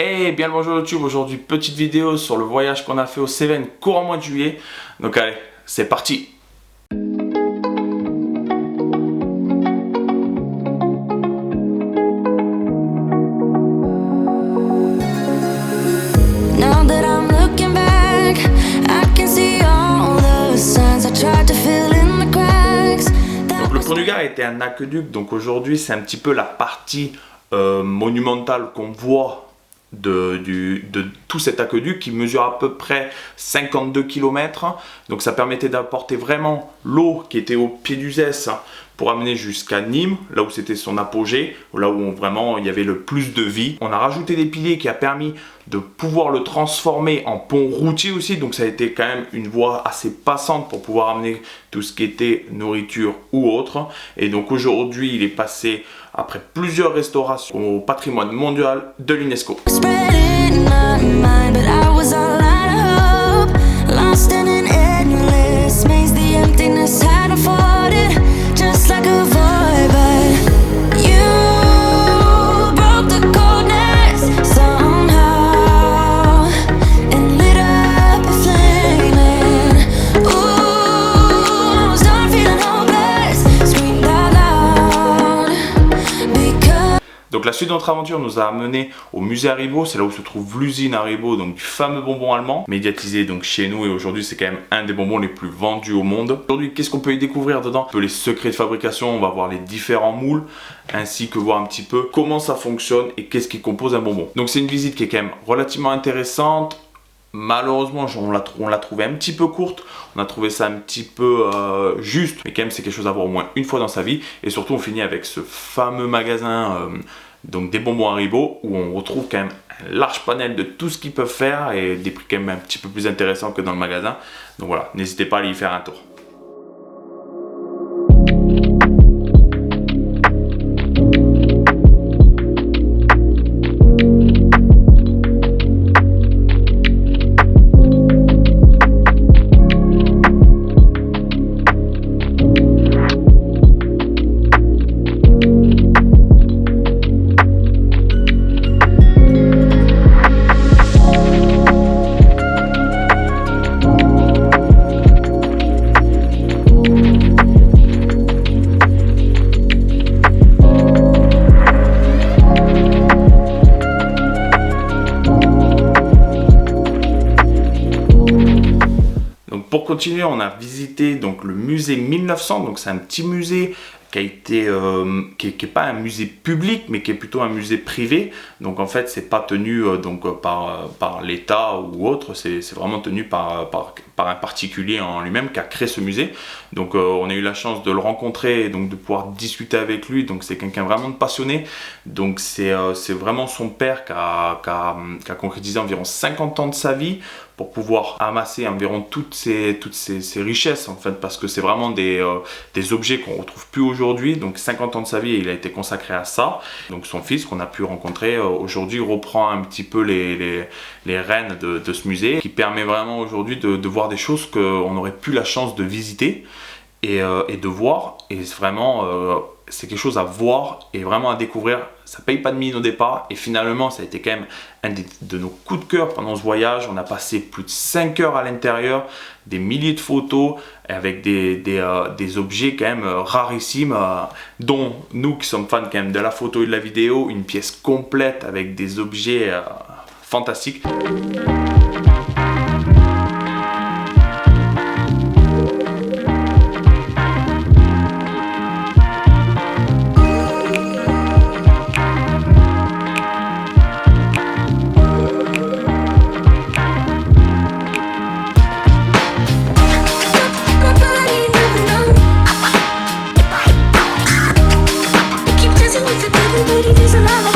Et bien le bonjour YouTube, aujourd'hui petite vidéo sur le voyage qu'on a fait aux Cévennes courant mois de juillet. Donc allez, c'est parti. Donc le pont du Gard était un aqueduc, donc aujourd'hui c'est un petit peu la partie monumentale qu'on voit de tout cet aqueduc qui mesure à peu près 52 km. Donc ça permettait d'apporter vraiment l'eau qui était au pied d'Uzès pour amener jusqu'à Nîmes, là où c'était son apogée, là où vraiment il y avait le plus de vie. On a rajouté des piliers qui a permis de pouvoir le transformer en pont routier aussi, donc ça a été quand même une voie assez passante pour pouvoir amener tout ce qui était nourriture ou autre. Et donc aujourd'hui il est passé, après plusieurs restaurations, au patrimoine mondial de l'UNESCO. Donc la suite de notre aventure nous a amené au musée Haribo, c'est là où se trouve l'usine Haribo, donc du fameux bonbon allemand, médiatisé donc chez nous, et aujourd'hui c'est quand même un des bonbons les plus vendus au monde. Aujourd'hui, qu'est-ce qu'on peut y découvrir dedans? Un peu les secrets de fabrication, on va voir les différents moules, ainsi que voir un petit peu comment ça fonctionne et qu'est-ce qui compose un bonbon. Donc c'est une visite qui est quand même relativement intéressante. Malheureusement, on l'a trouvé un petit peu courte, on a trouvé ça un petit peu juste, mais quand même c'est quelque chose à voir au moins une fois dans sa vie. Et surtout on finit avec ce fameux magasin donc des bonbons Haribo, où on retrouve quand même un large panel de tout ce qu'ils peuvent faire et des prix quand même un petit peu plus intéressants que dans le magasin. Donc voilà, n'hésitez pas à aller y faire un tour. Pour continuer, on a visité donc le musée 1900, donc c'est un petit musée qui a été, qui est pas un musée public, mais qui est plutôt un musée privé. Donc en fait, c'est pas tenu par l'État ou autre, c'est vraiment tenu par un particulier en lui-même qui a créé ce musée. Donc on a eu la chance de le rencontrer et donc de pouvoir discuter avec lui. Donc c'est quelqu'un vraiment de passionné. Donc c'est vraiment son père qui a concrétisé environ 50 ans de sa vie pour pouvoir amasser environ toutes ces richesses en fait, parce que c'est vraiment des objets qu'on retrouve plus aujourd'hui. Donc 50 ans de sa vie, il a été consacré à ça. Donc son fils qu'on a pu rencontrer aujourd'hui reprend un petit peu les rênes de ce musée, qui permet vraiment aujourd'hui de voir des choses qu'on n'aurait plus la chance de visiter et de voir. Et vraiment c'est quelque chose à voir et vraiment à découvrir. Ça paye pas de mine au départ et finalement ça a été quand même un de nos coups de cœur pendant ce voyage. On a passé plus de 5 heures à l'intérieur, des milliers de photos avec des objets quand même rarissimes, dont nous qui sommes fans quand même de la photo et de la vidéo, une pièce complète avec des objets fantastiques. There's a lot of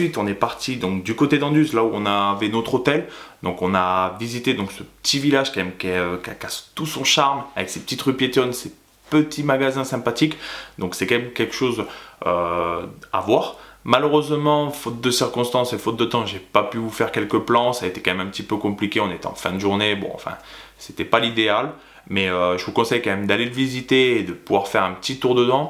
suite, on est parti donc du côté d'Anduze, là où on avait notre hôtel. Donc on a visité donc ce petit village quand même qui a tout son charme, avec ses petites rues piétonnes, ses petits magasins sympathiques. Donc c'est quand même quelque chose à voir. Malheureusement, faute de circonstances et faute de temps, j'ai pas pu vous faire quelques plans. Ça a été quand même un petit peu compliqué. On était en fin de journée. Bon, enfin, c'était pas l'idéal. Mais je vous conseille quand même d'aller le visiter et de pouvoir faire un petit tour dedans.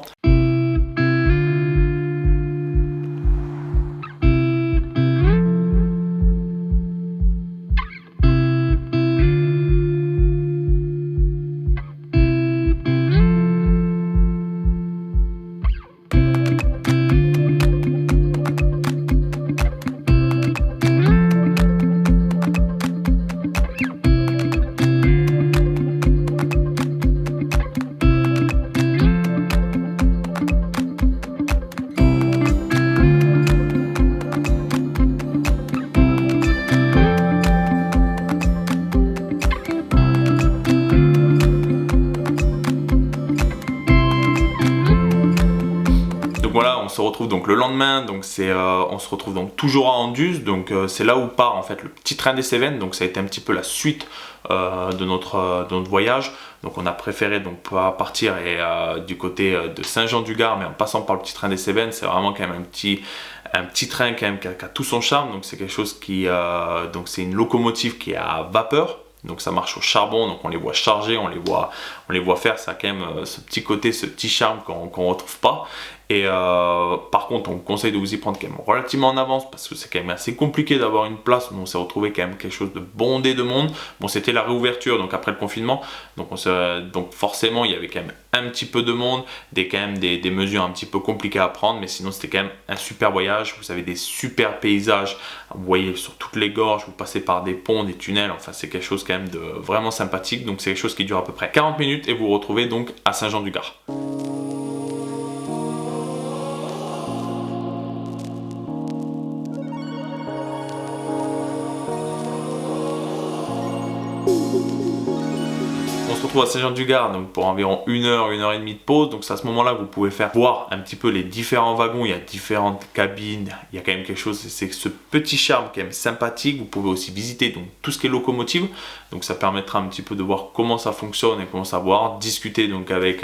Voilà, on se retrouve donc le lendemain, donc on se retrouve donc toujours à Anduze, donc c'est là où part en fait le petit train des Cévennes, donc ça a été un petit peu la suite de notre voyage. Donc on a préféré donc partir du côté de Saint-Jean-du-Gard, mais en passant par le petit train des Cévennes. C'est vraiment quand même un petit train quand même qui a tout son charme. Donc c'est quelque chose donc c'est une locomotive qui est à vapeur. Donc ça marche au charbon, donc on les voit charger, on les voit faire. Ça a quand même ce petit côté, ce petit charme qu'on retrouve pas. Et par contre, on vous conseille de vous y prendre quand même relativement en avance, parce que c'est quand même assez compliqué d'avoir une place. On s'est retrouvé quand même quelque chose de bondé de monde. Bon, c'était la réouverture, donc après le confinement, donc forcément il y avait quand même un petit peu de monde, quand même des mesures un petit peu compliquées à prendre, mais sinon c'était quand même un super voyage. Vous avez des super paysages, vous voyez sur toutes les gorges, vous passez par des ponts, des tunnels, enfin c'est quelque chose quand même de vraiment sympathique. Donc c'est quelque chose qui dure à peu près 40 minutes et vous vous retrouvez donc à Saint-Jean-du-Gard. On se retrouve à Saint-Jean-du-Gard donc pour environ 1 heure, 1 heure et demie de pause. Donc c'est à ce moment-là que vous pouvez voir un petit peu les différents wagons. Il y a différentes cabines, il y a quand même quelque chose, c'est ce petit charme quand même sympathique. Vous pouvez aussi visiter donc tout ce qui est locomotive. Donc ça permettra un petit peu de voir comment ça fonctionne et comment ça va, discuter donc avec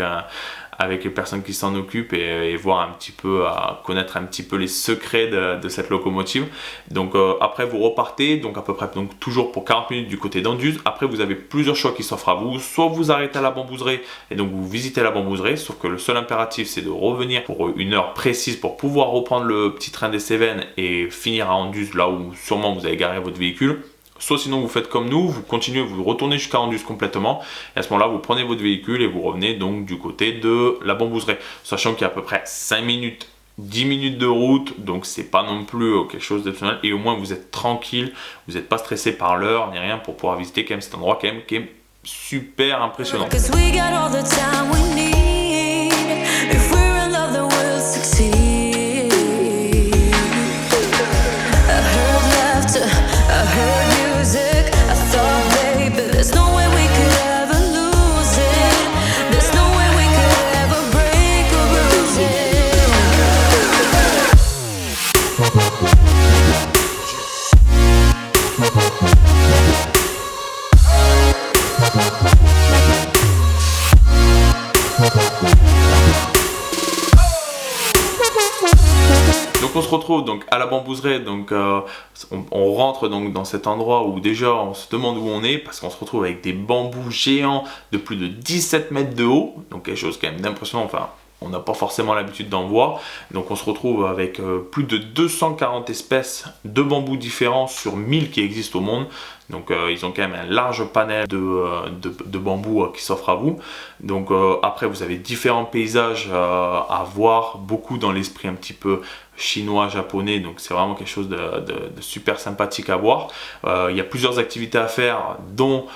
les personnes qui s'en occupent et voir un petit peu, connaître un petit peu les secrets de cette locomotive. Donc après vous repartez, donc à peu près donc toujours pour 40 minutes du côté d'Anduze. Après vous avez plusieurs choix qui s'offrent à vous, soit vous arrêtez à la Bambouserie et donc vous visitez la Bambouserie, sauf que le seul impératif c'est de revenir pour 1 heure précise pour pouvoir reprendre le petit train des Cévennes et finir à Anduze, là où sûrement vous avez garé votre véhicule. Soit sinon vous faites comme nous, vous continuez, vous retournez jusqu'à Anduze complètement, et à ce moment-là vous prenez votre véhicule et vous revenez donc du côté de la Bambouserie, sachant qu'il y a à peu près 5 minutes, 10 minutes de route, donc c'est pas non plus quelque chose d'exceptionnel, et au moins vous êtes tranquille, vous n'êtes pas stressé par l'heure ni rien pour pouvoir visiter quand même cet endroit quand même qui est super impressionnant. Donc on se retrouve donc à la Bambouserie, donc on rentre donc dans cet endroit où déjà on se demande où on est, parce qu'on se retrouve avec des bambous géants de plus de 17 mètres de haut, donc quelque chose quand même d'impressionnant. Enfin, on n'a pas forcément l'habitude d'en voir. Donc on se retrouve avec plus de 240 espèces de bambous différents sur 1000 qui existent au monde. Donc ils ont quand même un large panel de bambous qui s'offre à vous. Donc après vous avez différents paysages à voir, beaucoup dans l'esprit un petit peu chinois, japonais, donc c'est vraiment quelque chose de super sympathique à voir. Il y a plusieurs activités à faire, dont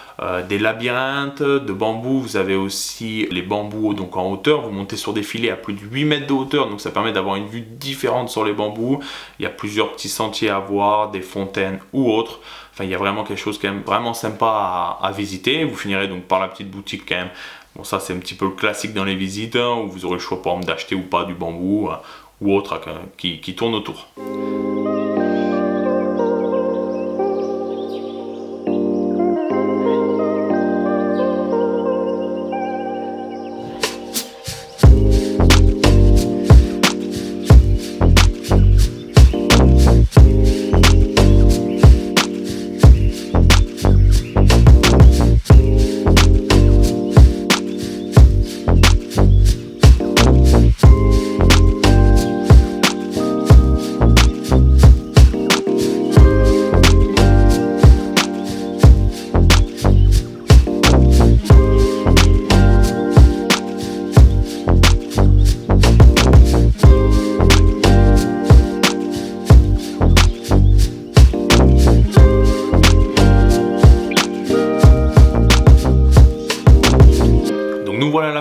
des labyrinthes de bambous. Vous avez aussi les bambous donc en hauteur, vous montez sur des filets à plus de 8 mètres de hauteur, donc ça permet d'avoir une vue différente sur les bambous. Il y a plusieurs petits sentiers à voir, des fontaines ou autres. Enfin, il y a vraiment quelque chose quand même vraiment sympa à visiter. Vous finirez donc par la petite boutique quand même. Bon, ça c'est un petit peu le classique dans les visites, hein, où vous aurez le choix par exemple d'acheter ou pas du bambou ou autre qui tourne autour.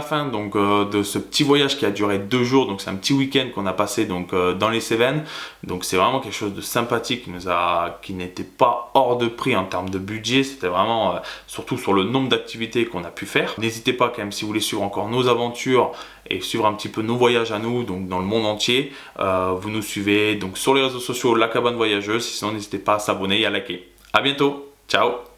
fin donc, de ce petit voyage qui a duré 2 jours. Donc c'est un petit week-end qu'on a passé donc, dans les Cévennes. Donc c'est vraiment quelque chose de sympathique qui n'était pas hors de prix en termes de budget. C'était vraiment surtout sur le nombre d'activités qu'on a pu faire. N'hésitez pas quand même, si vous voulez suivre encore nos aventures et suivre un petit peu nos voyages à nous, donc dans le monde entier, vous nous suivez donc sur les réseaux sociaux La Cabane Voyageuse. Sinon n'hésitez pas à s'abonner et à liker. À bientôt, ciao.